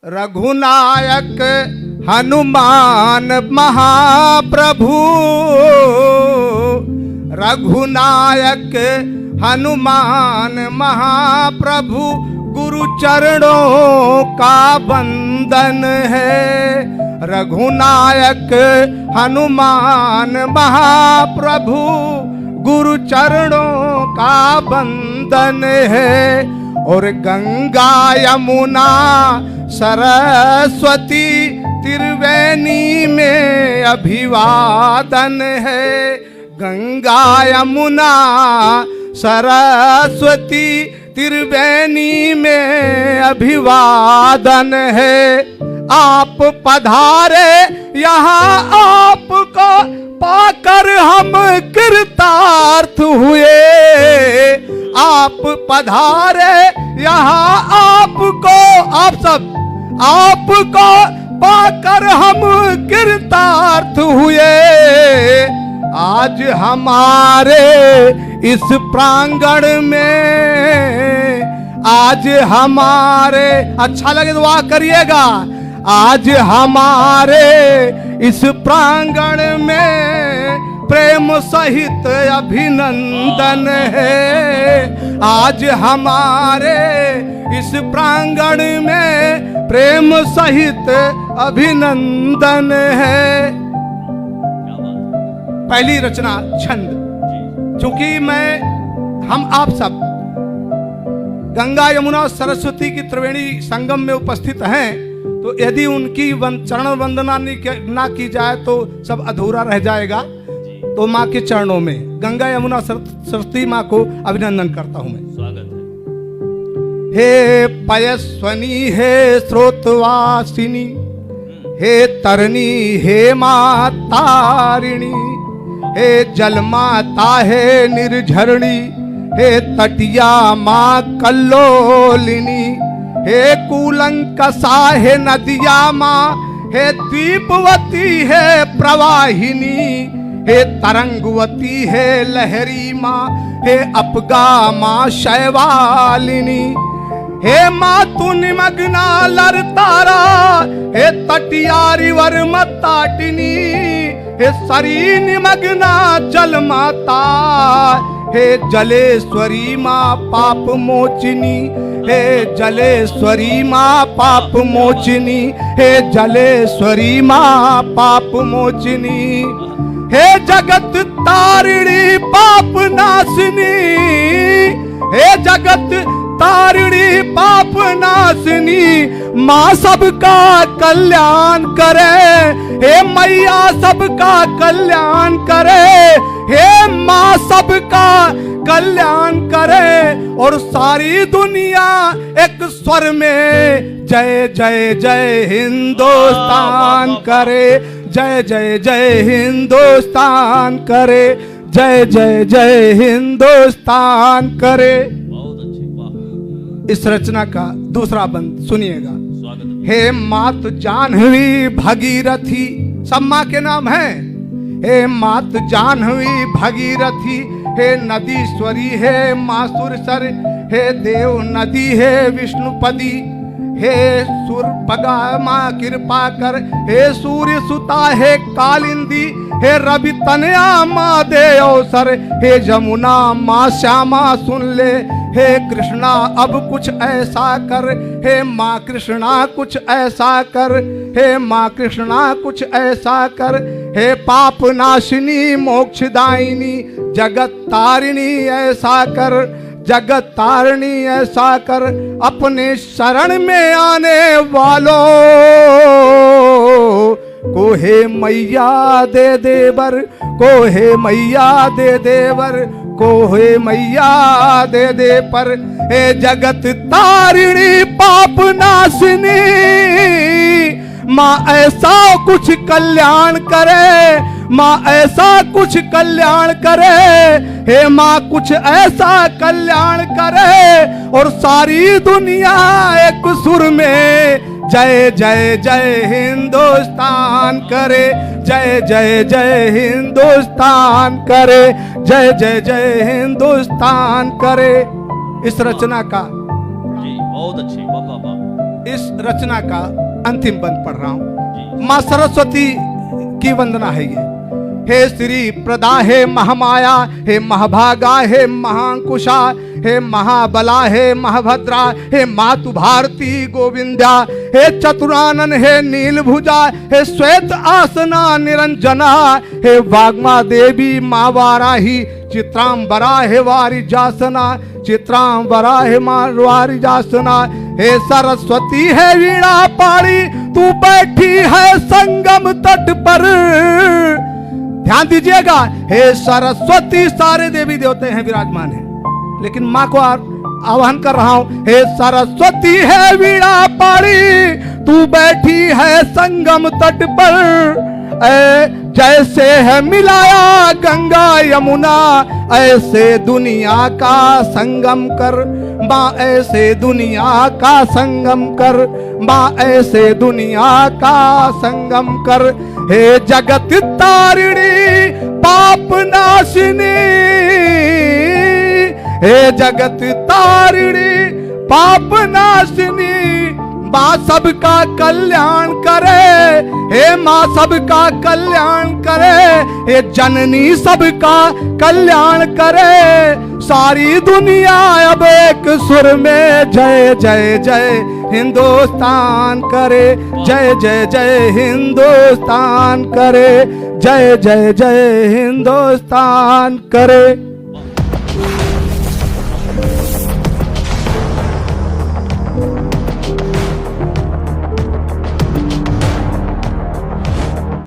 रघुनायक हनुमान महाप्रभु, रघुनायक हनुमान महाप्रभु, गुरु चरणों का बंदन है। रघुनायक हनुमान महाप्रभु, गुरु चरणों का बंदन है। और गंगा यमुना सरस्वती त्रिवेणी में अभिवादन है। गंगा यमुना सरस्वती त्रिवेणी में अभिवादन है। आप पधारे यहाँ, आपको पाकर हम कृतार्थ हुए। आप पधारे यहाँ, आपको, आप सब, आपको पाकर हम कृतार्थ हुए। आज हमारे इस प्रांगण में, आज हमारे, अच्छा लगे दुआ करिएगा। आज हमारे इस प्रांगण में प्रेम सहित अभिनंदन है। आज हमारे इस प्रांगण में प्रेम सहित अभिनंदन है। पहली रचना छंद, चूंकि हम आप सब गंगा यमुना सरस्वती की त्रिवेणी संगम में उपस्थित हैं, तो यदि उनकी चरण वंदना ना की जाए तो सब अधूरा रह जाएगा। तो माँ के चरणों में गंगा यमुना सरस्वती माँ को अभिनंदन करता हूं मैं। स्वागत है। हे पयस्वनी, हे स्रोतवासिनी, हे तरनी, हे माँ तारिणी, हे जल माता, हे निर्झरणी, हे तटिया माँ कल्लोलिनी, हे कूलंकसा, हे नदिया माँ, हे दीपवती, हे प्रवाहिनी, हे तरंगवती, हे लहरी माँ, हे अपगा माँ शैवालिनी, हे माँ तू निमग्ना लरतारा, हे तटियारी वर मताटिनी, हे सरी निमग्ना जल माता, हे जलेश्वरी माँ पाप मोचिनी, हे जलेश्वरी माँ पाप मोचिनी, हे जलेश्वरी माँ पाप मोचिनी, हे जगत तारिणी पाप नाशिनी, हे जगत तारिणी पाप नाशिनी, माँ सबका कल्याण करे। हे मैया सबका कल्याण करे, हे माँ सबका कल्याण करे। और सारी दुनिया एक स्वर में जय जय जय हिंदुस्तान करे, जय जय जय हिंदुस्तान करे, जय जय जय हिंदुस्तान करे। बहुत अच्छे, वाह। इस रचना का दूसरा बंद सुनिएगा। स्वागत है। हे मात जानवी भगीरथी, सब माँ के नाम हैं। हे मात जानवी भगीरथी, हे नदीश्वरी, हे मासुरसर, हे देव नदी, हे विष्णुपदी, हे सुरपगा माँ कृपा कर, हे सूर्य सुता, हे कालिंदी, हे रवि तनया माँ दे अवसर, हे जमुना माँ श्यामा सुन ले, हे कृष्णा अब कुछ ऐसा कर, हे माँ कृष्णा कुछ ऐसा कर, हे माँ कृष्णा कुछ ऐसा कर, हे पाप नाशिनी मोक्षदायिनी जगत तारिणी ऐसा कर, जगत तारिणी ऐसा कर। अपने शरण में आने वालों को हे मैया दे देवर, को हे मैया दे देवर, को हे मैया दे दे पर। हे जगत तारिणी पाप नाशिनी, माँ ऐसा कुछ कल्याण करे, माँ ऐसा कुछ कल्याण करे, हे माँ कुछ ऐसा कल्याण करे। और सारी दुनिया एक सुर में जय जय जय हिंदुस्तान करे, जय जय जय हिंदुस्तान करे, जय जय जय हिंदुस्तान करे। इस रचना का जी बहुत अच्छी, वाह वाह वाह। इस रचना का अंतिम बंद पढ़ रहा हूं। जी। मां सरस्वती की वंदना है ये। हे श्री प्रदा, हे महामाया, हे महाभागा, हे महांकुशा, हे महाबला, हे महाभद्रा, हे मातु भारती गोविंदा, हे चतुरानन, हे नीलभुजा, हे श्वेत आसना निरंजना, हे वाग्मा देवी माँ वाराही, चित्रांबरा हे वारिजासना, चित्रांबरा हे वारिजासना, हे सरस्वती है वीणा पाड़ी, तू बैठी है संगम तट पर। ध्यान दीजिएगा, हे सरस्वती, सारे देवी देवते हैं विराजमान हैं, लेकिन मां को आह्वान कर रहा हूं। हे सरस्वती है वीणा पाड़ी, तू बैठी है संगम तट पर। जैसे है मिलाया गंगा यमुना, ऐसे दुनिया का संगम कर माँ, ऐसे दुनिया का संगम कर माँ, ऐसे दुनिया का संगम कर। हे जगत तारिणी पाप नाशिनी, हे जगत तारिणी पाप नाशिनी, माँ सबका कल्याण करे, हे माँ सबका कल्याण करे, हे जननी सबका कल्याण करे। सारी दुनिया अब एक सुर में जय जय जय हिंदुस्तान करे, जय जय जय हिंदुस्तान करे, जय जय जय हिंदुस्तान करे।